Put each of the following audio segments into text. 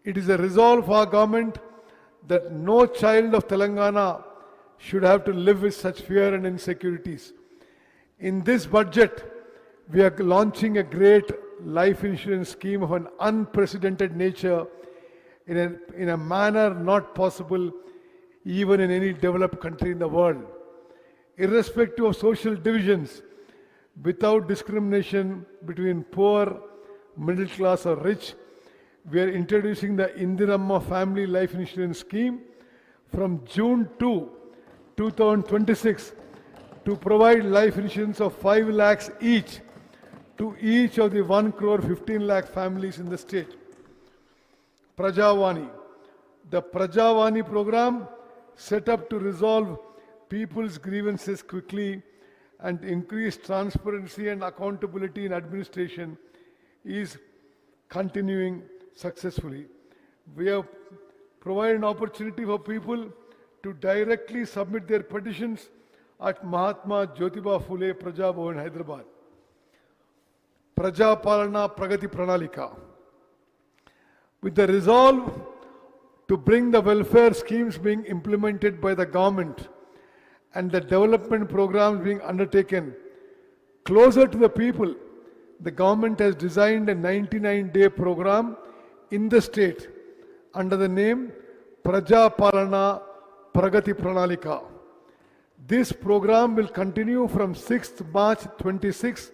It is a resolve of our government that no child of Telangana should have to live with such fear and insecurities. In this budget, we are launching a great life insurance scheme of an unprecedented nature in a manner not possible even in any developed country in the world. Irrespective of social divisions, without discrimination between poor, middle class or rich, we are introducing the Indiramma Family Life Insurance Scheme from June 2, 2026 to provide life insurance of 5 lakhs each to each of the 1 crore 15 lakh families in the state. Prajavani. The Prajavani program, set up to resolve people's grievances quickly and increase transparency and accountability in administration, is continuing successfully. We have provided an opportunity for people to directly submit their petitions at Mahatma Jyotiba Phule Praja Bhavan, Hyderabad. Praja Palana Pragati Pranalika. With the resolve to bring the welfare schemes being implemented by the government and the development programs being undertaken closer to the people, the government has designed a 99-day program in the state under the name Praja Palana Pragati Pranalika. This program will continue from 6th March 26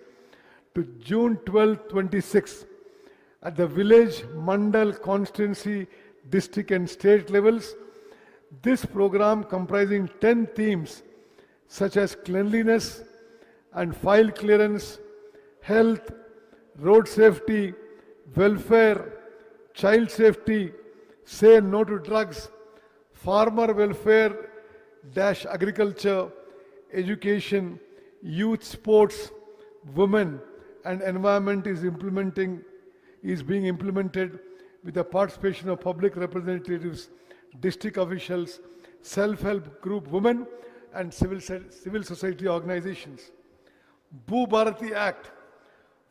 to June 12, 26 at the village, mandal, constituency, district and state levels. This program, comprising 10 themes such as cleanliness and file clearance, health, road safety, welfare, child safety, say no to drugs, farmer welfare -- agriculture, education, youth sports, women and environment is being implemented with the participation of public representatives, district officials, self-help group women and civil society organizations. Bhu Bharati Act.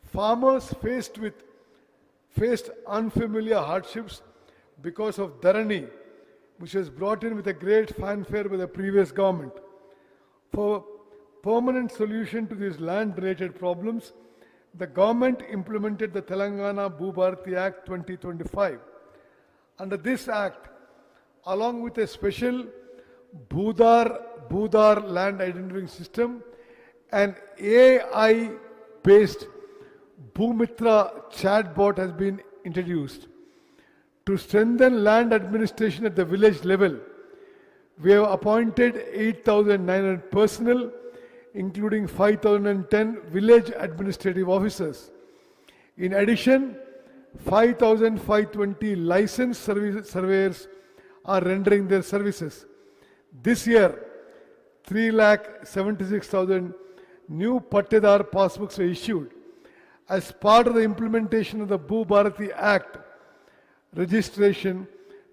Farmers faced unfamiliar hardships because of Dharani, which was brought in with a great fanfare by the previous government. For permanent solution to these land-related problems, the government implemented the Telangana Bhu Bharati Act 2025. Under this act, along with a special Bhudar land identifying system, an AI-based Bhumitra chatbot has been introduced. To strengthen land administration at the village level, we have appointed 8,900 personnel, including 5,010 village administrative officers. In addition, 5,520 licensed surveyors are rendering their services. This year, 3,76,000 new Pattedar passbooks were issued. As part of the implementation of the Bhu Bharati Act, registration,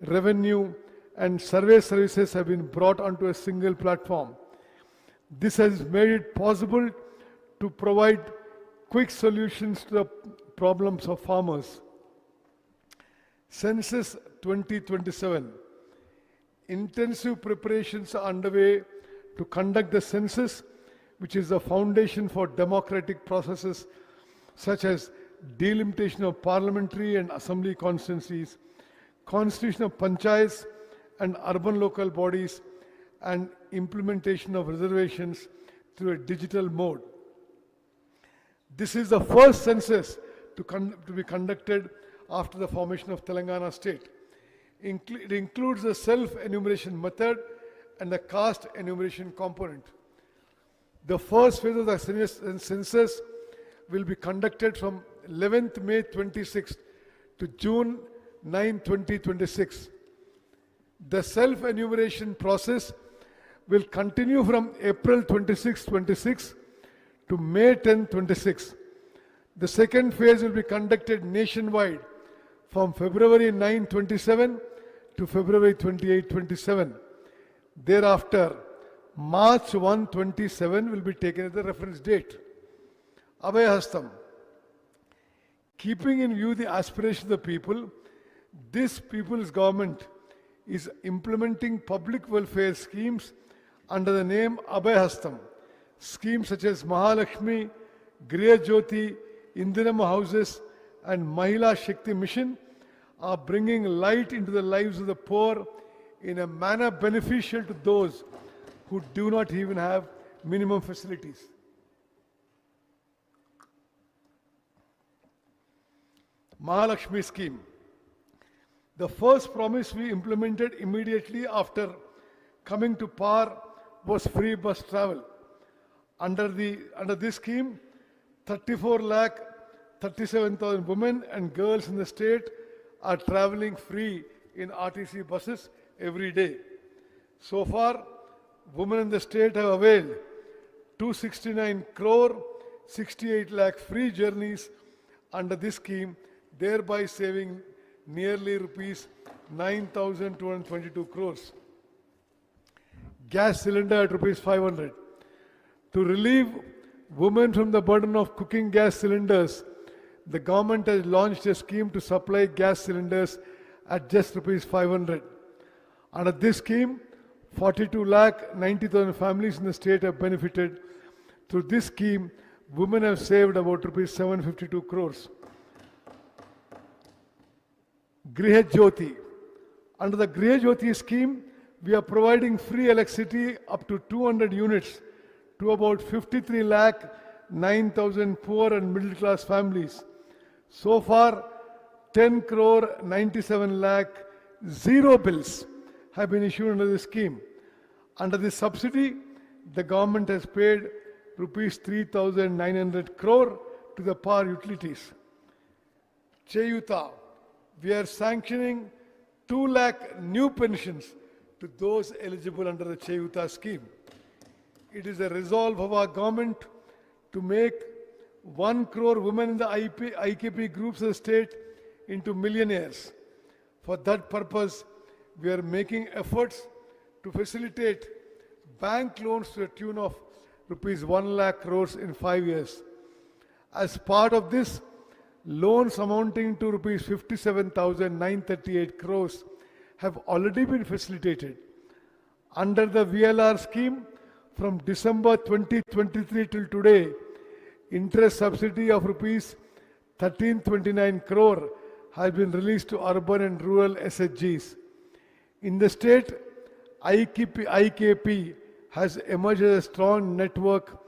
revenue, and survey services have been brought onto a single platform. This has made it possible to provide quick solutions to the problems of farmers. Census 2027. Intensive preparations are underway to conduct the census, which is the foundation for democratic processes such as delimitation of parliamentary and assembly constituencies, constitution of panchayats and urban local bodies, and implementation of reservations through a digital mode. This is the first census to be conducted after the formation of Telangana state. It includes the self-enumeration method and the caste enumeration component. The first phase of the census will be conducted from 11th May 26 to June 9, 2026. The self-enumeration process will continue from April 26, 26 to May 10, 26. The second phase will be conducted nationwide from February 9, 27 to February 28, 27. Thereafter, March 1, 27 will be taken as the reference date. Abhayahastam. Keeping in view the aspirations of the people, This people's government is implementing public welfare schemes under the name Abhayhastam. Schemes such as Mahalakshmi, Griha Jyoti, Indiram houses, and Mahila Shakti Mission are bringing light into the lives of the poor in a manner beneficial to those who do not even have minimum facilities. Mahalakshmi scheme. The first promise we implemented immediately after coming to power was free bus travel. Under this scheme, 34 lakh 37,000 women and girls in the state are traveling free in RTC buses every day. So far, women in the state have availed 269 crore 68 lakh free journeys under this scheme, thereby saving nearly rupees 9,222 crores. Gas cylinder at rupees 500. To relieve women from the burden of cooking gas cylinders, the government has launched a scheme to supply gas cylinders at just rupees 500. Under this scheme, 42 lakh 90,000 families in the state have benefited. Through this scheme, women have saved about rupees 752 crores. Griha Jyoti. Under the Griha Jyoti scheme, we are providing free electricity up to 200 units to about 53 lakh 9,000 poor and middle class families. So far, 10 crore 97 lakh zero bills have been issued under this scheme. Under this subsidy, the government has paid rupees 3,900 crore to the power utilities. Cheyuta. We are sanctioning 2 lakh new pensions to those eligible under the Cheyuta scheme. It is a resolve of our government to make 1 crore women in the IKP groups of the state into millionaires. For that purpose, we are making efforts to facilitate bank loans to the tune of rupees 1 lakh crores in 5 years. As part of this, loans amounting to rupees 57,938 crores have already been facilitated. Under the VLR scheme, from December 2023 till today, interest subsidy of rupees 1329 crore has been released to urban and rural SHGs. In the state, IKP has emerged as a strong network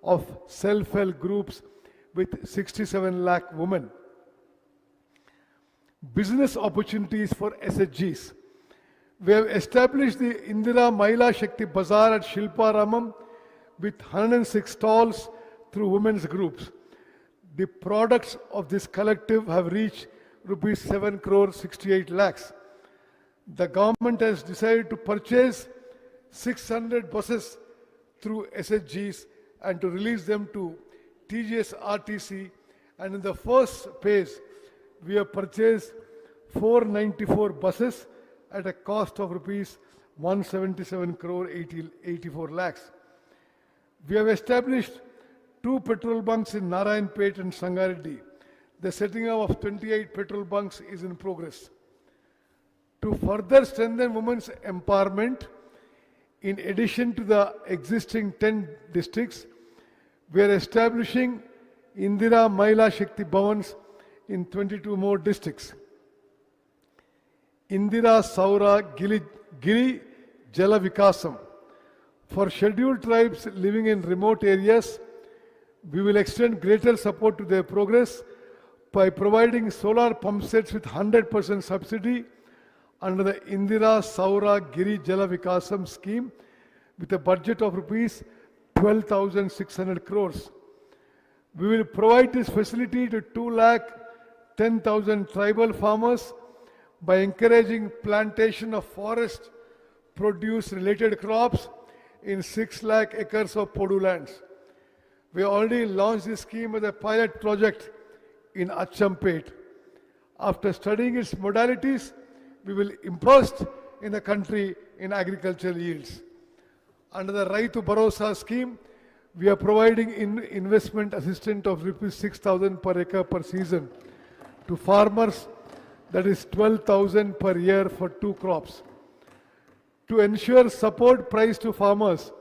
of self-help groups with 67 lakh women. Business opportunities for SHGs. We have established the Indira Mahila Shakti Bazaar at Shilpa Ramam with 106 stalls through women's groups. The products of this collective have reached rupees 7 crore 68 lakhs. The government has decided to purchase 600 buses through SHGs and to release them to TGS RTC, and in the first phase, we have purchased 494 buses at a cost of rupees 177 crore 84 lakhs. We have established 2 petrol bunks in Narayanpet and Sangareddy. The setting up of 28 petrol bunks is in progress. To further strengthen women's empowerment, in addition to the existing 10 districts, we are establishing Indira Mahila Shakti Bhavans in 22 more districts. Indira Saura Giri Jala Vikasam. For scheduled tribes living in remote areas, we will extend greater support to their progress by providing solar pump sets with 100% subsidy under the Indira Saura Giri Jala Vikasam scheme with a budget of rupees 12,600 crores. We will provide this facility to 2,10,000 tribal farmers by encouraging plantation of forest produce related crops in 6 lakh acres of Podu lands. We already launched this scheme as a pilot project in Uttam. After studying its modalities, we will impost in the country in agricultural yields. Under the Raitu Bharosa scheme, we are providing investment assistance of rupees 6,000 per acre per season to farmers that is 12,000 per year for 2 crops. To ensure support price to farmers,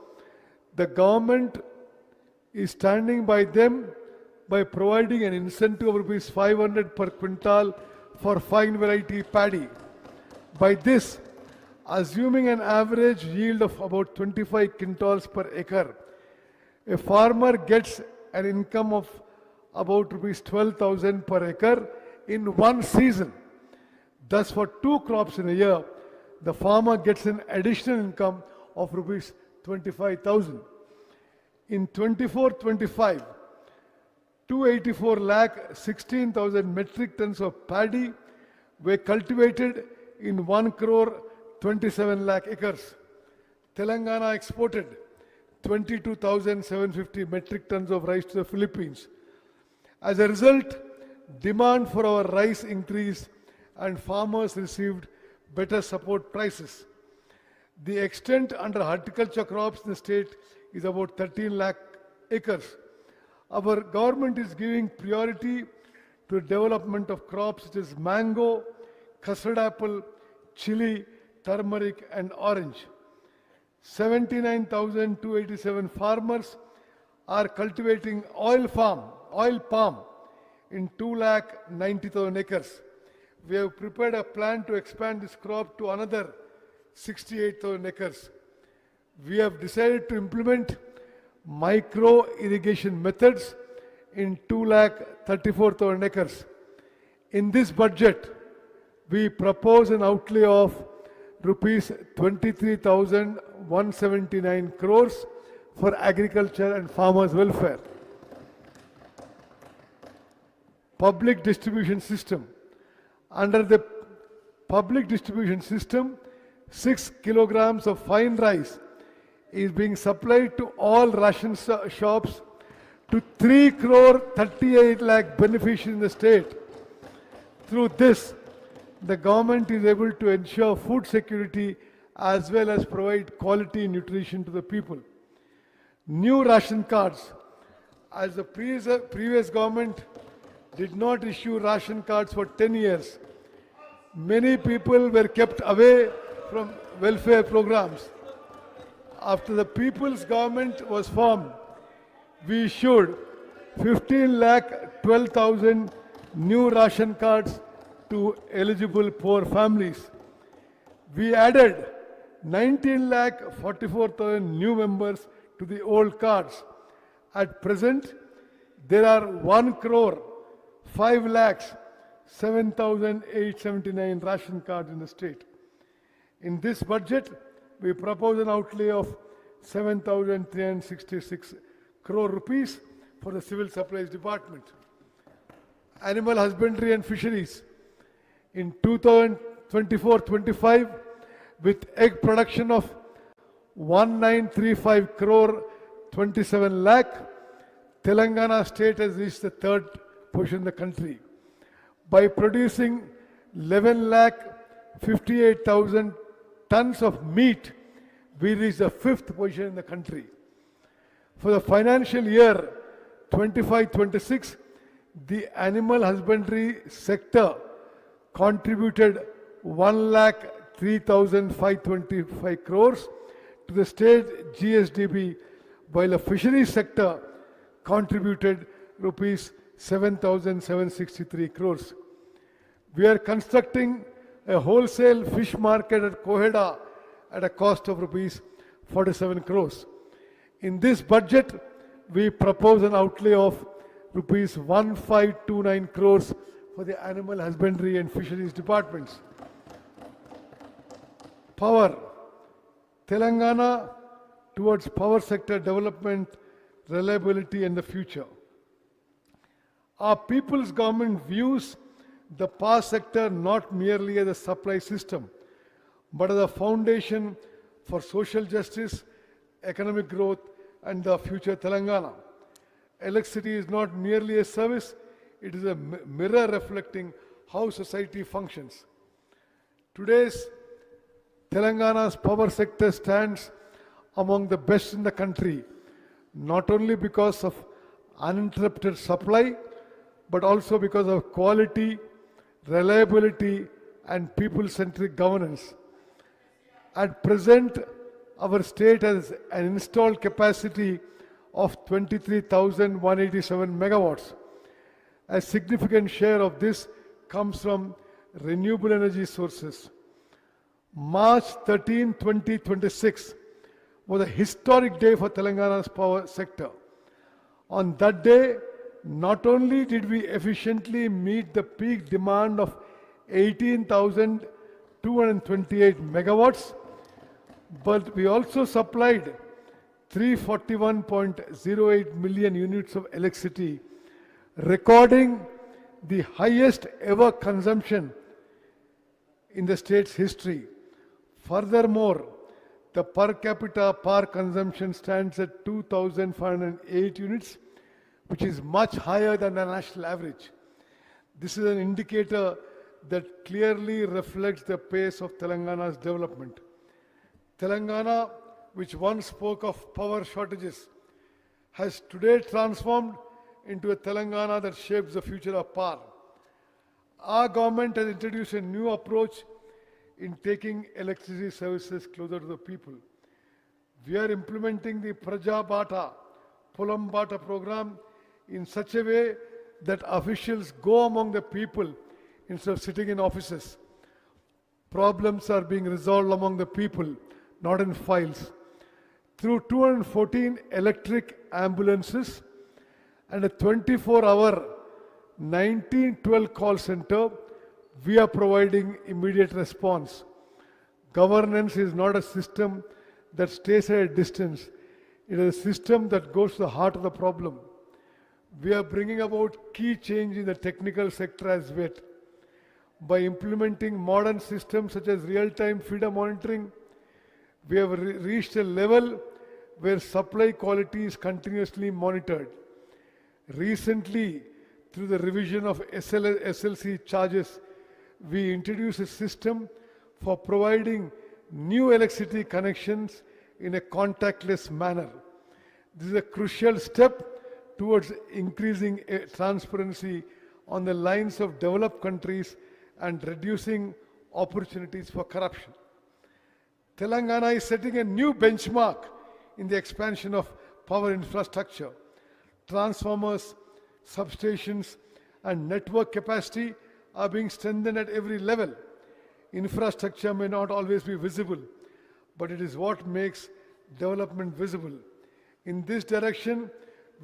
the government is standing by them by providing an incentive of rupees 500 per quintal for fine variety paddy. By this, assuming an average yield of about 25 quintals per acre, a farmer gets an income of about rupees 12,000 per acre in one season. Thus, for 2 crops in a year, the farmer gets an additional income of rupees 25,000. In 24-25, 284 lakh 16,000 metric tons of paddy were cultivated in 1 crore 27 lakh acres. Telangana exported 22,750 metric tons of rice to the Philippines. As a result, demand for our rice increased and farmers received better support prices. The extent under horticulture crops in the state is about 13 lakh acres. Our government is giving priority to the development of crops such as mango, custard apple, chili, turmeric and orange. 79,287 farmers are cultivating oil palm in 2,90,000 acres. We have prepared a plan to expand this crop to another 68,000 acres. We have decided to implement micro irrigation methods in 2,34,000 acres. In this budget, we propose an outlay of rupees 23,179 crores for agriculture and farmers' welfare. Public distribution system. Under the public distribution system, 6 kilograms of fine rice is being supplied to all ration shops to 3 crore 38 lakh beneficiaries in the state. Through this, the government is able to ensure food security as well as provide quality nutrition to the people. New ration cards. As the previous government did not issue ration cards for 10 years, many people were kept away from welfare programs. After the people's government was formed, we issued 15 lakh 12,000 new ration cards to eligible poor families. We added 19 lakh 44,000 new members to the old cards. At present, there are 1 crore 5 lakhs 7,879 ration cards in the state. In this budget, we propose an outlay of 7,366 crore rupees for the Civil Supplies Department. Animal husbandry and fisheries. In 2024-25, with egg production of 1935 crore 27 lakh, Telangana state has reached the third position in the country. By producing 11 lakh 58,000 tons of meat, we reached the fifth position in the country. For the financial year 25-26, the animal husbandry sector contributed 1 lakh 3,525 crores to the state GSDB, while the fisheries sector contributed rupees 7,763 crores. We are constructing a wholesale fish market at Koheda at a cost of rupees 47 crores. In this budget, we propose an outlay of rupees 1529 crores for the animal husbandry and fisheries departments. Power. Telangana towards power sector development, reliability and the future. Our people's government views the power sector not merely as a supply system, but as a foundation for social justice, economic growth and the future Telangana. Electricity is not merely a service, it is a mirror reflecting how society functions. Today's Telangana's power sector stands among the best in the country, not only because of uninterrupted supply, but also because of quality, reliability, and people-centric governance. At present, our state has an installed capacity of 23,187 megawatts. A significant share of this comes from renewable energy sources. March 13, 2026 was a historic day for Telangana's power sector. On that day, not only did we efficiently meet the peak demand of 18,228 megawatts, but we also supplied 341.08 million units of electricity, recording the highest ever consumption in the state's history. Furthermore, the per capita power consumption stands at 2,508 units, which is much higher than the national average. This is an indicator that clearly reflects the pace of Telangana's development. Telangana, which once spoke of power shortages, has today transformed into a Telangana that shapes the future of power. Our government has introduced a new approach in taking electricity services closer to the people. We are implementing the Praja Bata, Polam Bata program in such a way that officials go among the people instead of sitting in offices. Problems are being resolved among the people, not in files. Through 214 electric ambulances and a 24-hour 1912 call center, we are providing immediate response. Governance is not a system that stays at a distance. It is a system that goes to the heart of the problem. We are bringing about key change in the technical sector as well. By implementing modern systems such as real-time feeder monitoring, we have reached a level where supply quality is continuously monitored. Recently, through the revision of SLC charges, we introduced a system for providing new electricity connections in a contactless manner. This is a crucial step towards increasing transparency on the lines of developed countries and reducing opportunities for corruption. Telangana is setting a new benchmark in the expansion of power infrastructure. Transformers, substations, and network capacity are being strengthened at every level. Infrastructure may not always be visible, but it is what makes development visible. In this direction,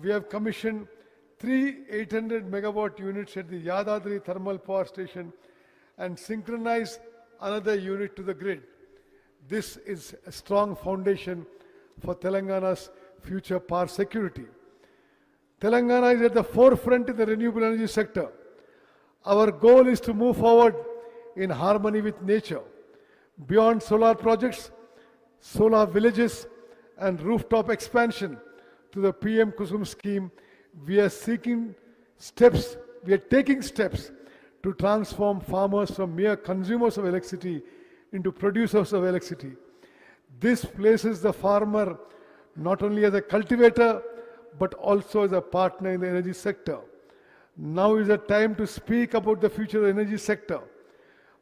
we have commissioned 3 800 megawatt units at the Yadadri thermal power station and synchronized another unit to the grid. This is a strong foundation for Telangana's future power security. Telangana is at the forefront in the renewable energy sector. Our goal is to move forward in harmony with nature. Beyond solar projects, solar villages, and rooftop expansion to the PM Kusum scheme, we are taking steps to transform farmers from mere consumers of electricity into producers of electricity. This places the farmer not only as a cultivator, but also as a partner in the energy sector. Now is the time to speak about the future of the energy sector.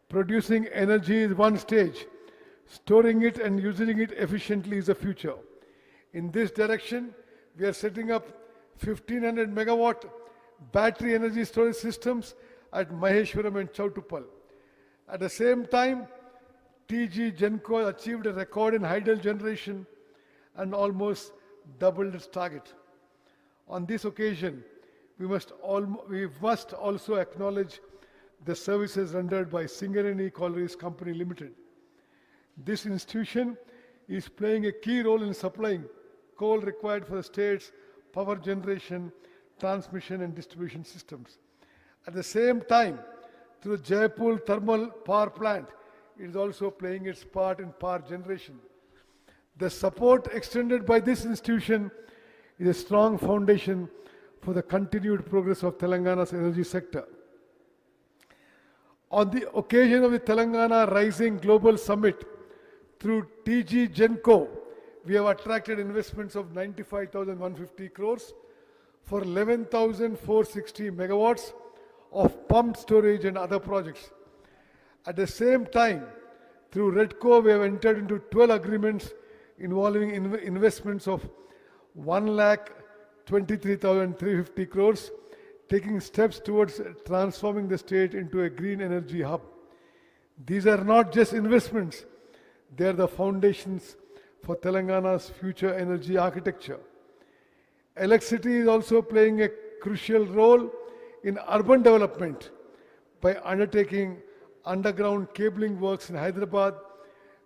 Producing energy is one stage. Storing it and using it efficiently is the future. In this direction, we are setting up 1500 megawatt battery energy storage systems at Maheshwaram and Chautupal. At the same time, TG Genco achieved a record in hydel generation and almost doubled its target. On this occasion, we must also acknowledge the services rendered by Singareni Collieries Company Limited. This institution is playing a key role in supplying coal required for the state's power generation, transmission and distribution systems. At the same time, through the Jaipur Thermal Power Plant, it is also playing its part in power generation. The support extended by this institution is a strong foundation for the continued progress of Telangana's energy sector. On the occasion of the Telangana Rising Global Summit, through TG Genco, we have attracted investments of 95,150 crores for 11,460 megawatts of pumped storage and other projects. At the same time, through REDCO, we have entered into 12 agreements involving investments of 1,23,350 crores, taking steps towards transforming the state into a green energy hub. These are not just investments, they are the foundations for Telangana's future energy architecture. Electricity is also playing a crucial role in urban development. By undertaking underground cabling works in Hyderabad,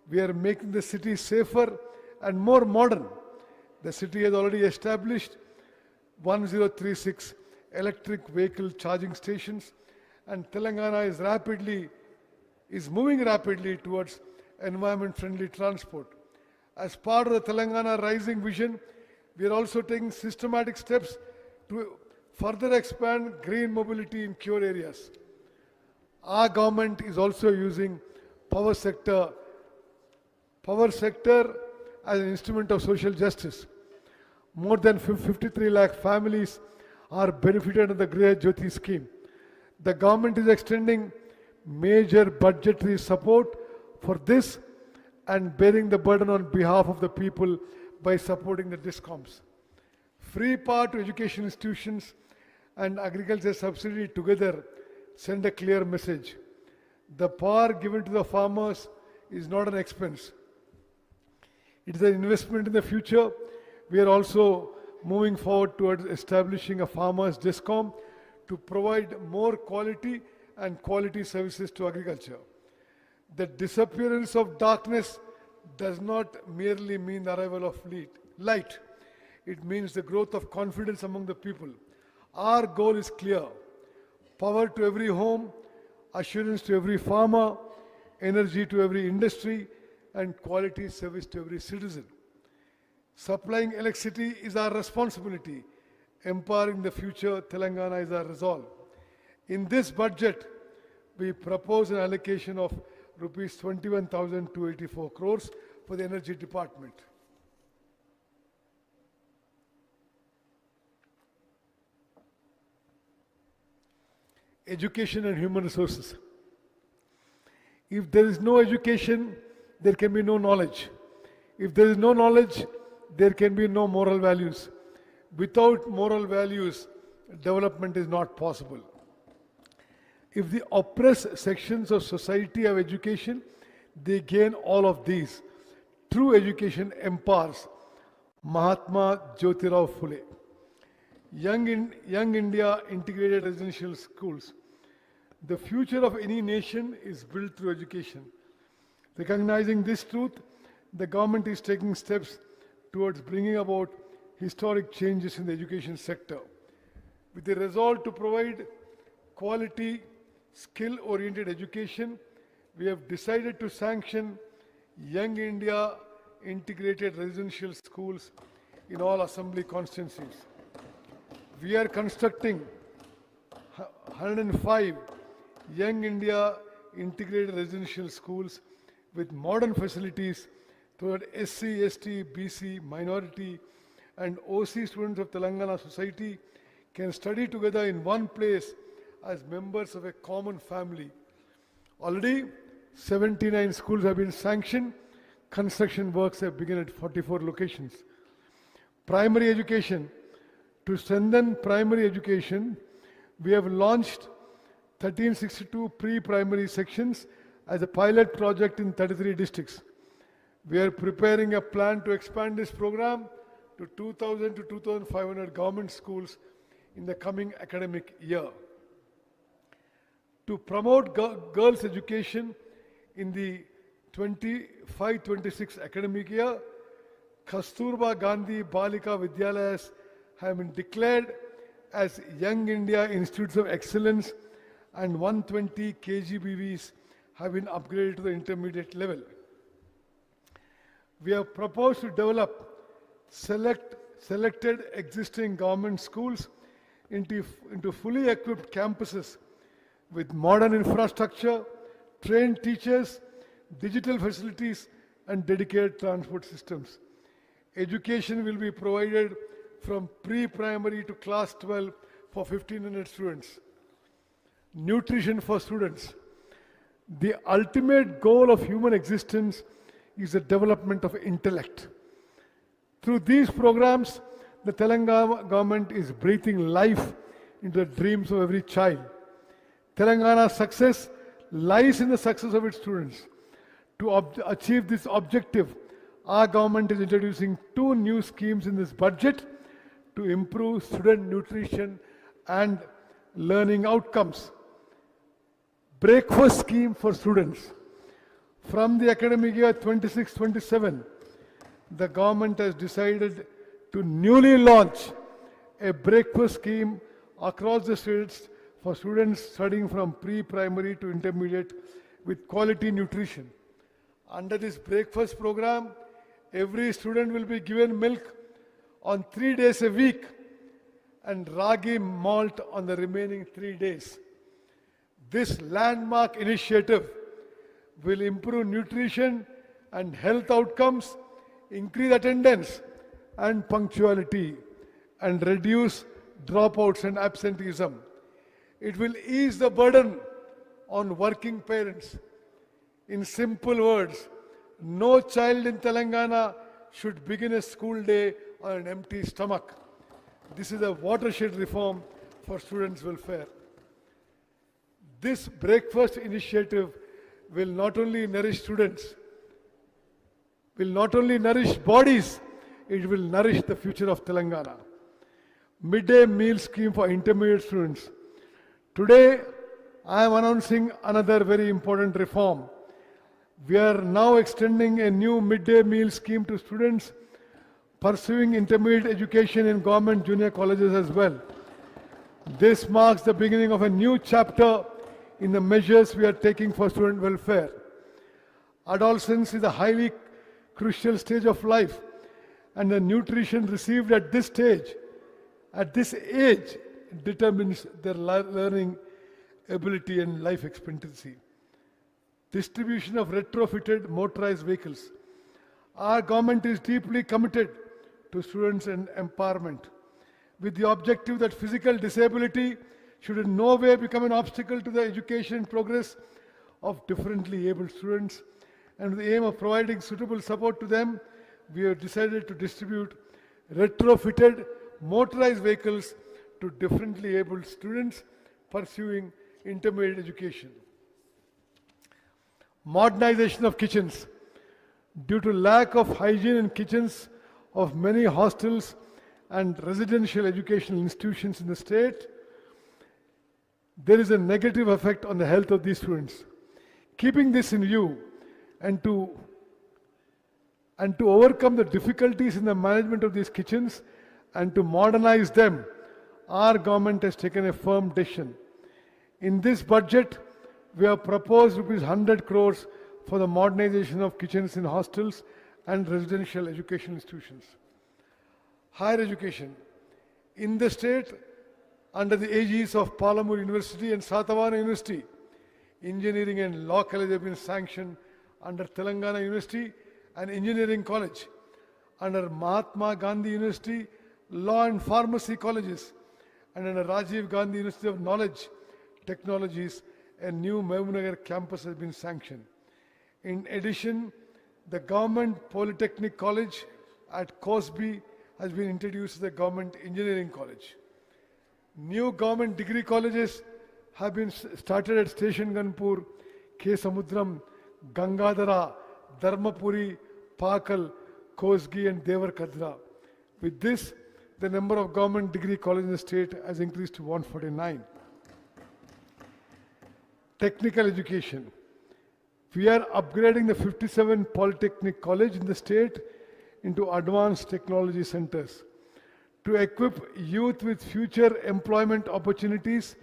we are making the city safer and more modern. The city has already established 1036 electric vehicle charging stations, and Telangana is moving rapidly towards environment-friendly transport. As part of the Telangana Rising Vision, we are also taking systematic steps to further expand green mobility in core areas. Our government is also using power sector as an instrument of social justice. More than 53 lakh families are benefited under the Griha Jyoti scheme. The government is extending major budgetary support for this and bearing the burden on behalf of the people by supporting the DISCOMs. Free power to education institutions and agriculture subsidy together send a clear message. The power given to the farmers is not an expense. It is an investment in the future. We are also moving forward towards establishing a farmers DISCOM to provide more quality services to agriculture. The disappearance of darkness does not merely mean the arrival of light. It means the growth of confidence among the people. Our goal is clear: power to every home, assurance to every farmer, energy to every industry, and quality service to every citizen. Supplying electricity is our responsibility. Empowering the future Telangana is our resolve. In this budget, we propose an allocation of rupees 21,284 crores for the Energy Department. Education and human resources. If there is no education, there can be no knowledge. If there is no knowledge, there can be no moral values. Without moral values, development is not possible. If the oppressed sections of society have education, they gain all of these. True education empowers. Mahatma Jyotirao Phule. Young India Integrated Residential Schools. The future of any nation is built through education. Recognizing this truth, the government is taking steps towards bringing about historic changes in the education sector. With the resolve to provide quality, skill-oriented education, we have decided to sanction Young India Integrated Residential Schools in all assembly constituencies. We are constructing 105 Young India Integrated Residential Schools with modern facilities so that SC, ST, BC, minority and OC students of Telangana society can study together in one place as members of a common family. Already 79 schools have been sanctioned. Construction works have begun at 44 locations. Primary education. To strengthen primary education, we have launched 1362 pre-primary sections as a pilot project in 33 districts. We are preparing a plan to expand this program to 2,000 to 2,500 government schools in the coming academic year. To promote girls' education in the 25-26 academic year, Kasturba Gandhi Balika Vidyalayas have been declared as Young India Institutes of Excellence, and 120 KGBVs have been upgraded to the intermediate level. We have proposed to develop selected existing government schools into fully equipped campuses with modern infrastructure, trained teachers, digital facilities, and dedicated transport systems. Education will be provided from pre-primary to class 12 for 1,500 students. nutrition for students. The ultimate goal of human existence is the development of intellect. Through these programs, the Telangana government is breathing life into the dreams of every child. Telangana's success lies in the success of its students. To achieve this objective, our government is introducing 2 new schemes in this budget to improve student nutrition and learning outcomes. Breakfast scheme for students. From the academic year 26-27, the government has decided to newly launch a breakfast scheme across the states for students studying from pre-primary to intermediate with quality nutrition. Under this breakfast program, every student will be given milk on 3 days a week and ragi malt on the remaining 3 days. This landmark initiative will improve nutrition and health outcomes, increase attendance and punctuality, and reduce dropouts and absenteeism. It will ease the burden on working parents. In simple words, no child in Telangana should begin a school day on an empty stomach. This is a watershed reform for students' welfare. This breakfast initiative will not only nourish students, will not only nourish bodies, it will nourish the future of Telangana. Midday meal scheme for intermediate students. Today, I am announcing another very important reform. We are now extending a new midday meal scheme to students pursuing intermediate education in government junior colleges as well. This marks the beginning of a new chapter in the measures we are taking for student welfare. Adolescence is a highly crucial stage of life, and the nutrition received at this stage, at this age, determines their learning ability and life expectancy. Distribution of retrofitted motorized vehicles. Our government is deeply committed to students and empowerment, with the objective that physical disability should in no way become an obstacle to the education and progress of differently abled students. And with the aim of providing suitable support to them, we have decided to distribute retrofitted motorized vehicles to differently abled students pursuing intermediate education. Modernization of kitchens. Due to lack of hygiene in kitchens of many hostels and residential educational institutions in the state, there is a negative effect on the health of these students. Keeping this in view and to overcome the difficulties in the management of these kitchens and to modernize them, our government has taken a firm decision. In this budget, we have proposed rupees 100 crores for the modernization of kitchens in hostels and residential educational institutions. Higher education. In the state, under the aegis of Palamur University and Satavahana University, Engineering and Law College have been sanctioned under Telangana University and Engineering College. Under Mahatma Gandhi University, Law and Pharmacy Colleges, and under Rajiv Gandhi University of Knowledge Technologies, a new Mehboob campus has been sanctioned. In addition, the Government Polytechnic College at Cosby has been introduced as the Government Engineering College. New government degree colleges have been started at Station Ganpur, K. Samudram, Gangadhara, Dharmapuri, Pakal, Kosgi and Devarkadra. With this, the number of government degree colleges in the state has increased to 149. Technical education. We are upgrading the 57 Polytechnic College in the state into advanced technology centers to equip youth with future employment opportunities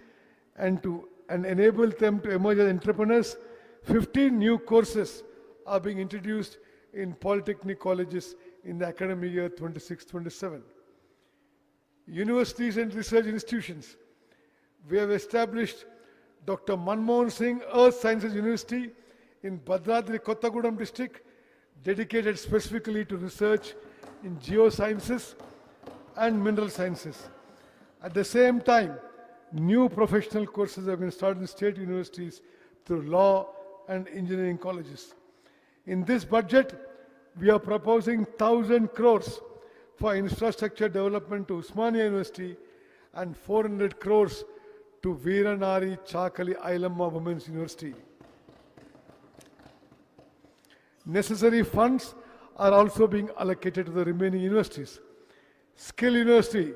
and enable them to emerge as entrepreneurs. 15 new courses are being introduced in Polytechnic colleges in the academic year 26-27. Universities and research institutions. We have established Dr. Manmohan Singh Earth Sciences University in Bhadradri Kottagudam district, dedicated specifically to research in geosciences and mineral sciences. At the same time, new professional courses have been started in state universities through law and engineering colleges. In this budget, we are proposing 1,000 crores for infrastructure development to Usmania University and 400 crores to Veeranari Chakali Ailamma Women's University. Necessary funds are also being allocated to the remaining universities. Skill University,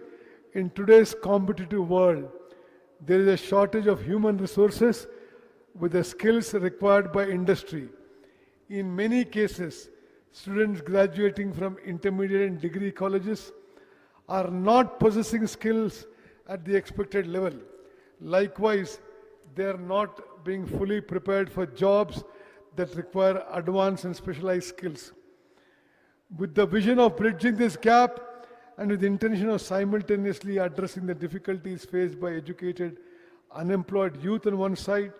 in today's competitive world, there is a shortage of human resources with the skills required by industry. In many cases, students graduating from intermediate and degree colleges are not possessing skills at the expected level. Likewise, they are not being fully prepared for jobs that require advanced and specialized skills. With the vision of bridging this gap and with the intention of simultaneously addressing the difficulties faced by educated, unemployed youth on one side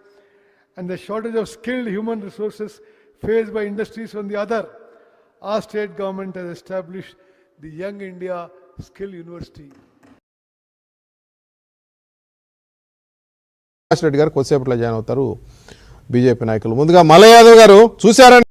and the shortage of skilled human resources faced by industries on the other, our state government has established the Young India Skill University. Reddy గారు కొద్దిసేపట్లో join అవుతారు BJP నాయకులు. ముందుగా మల్ల యాదవ్ గారు చూశారని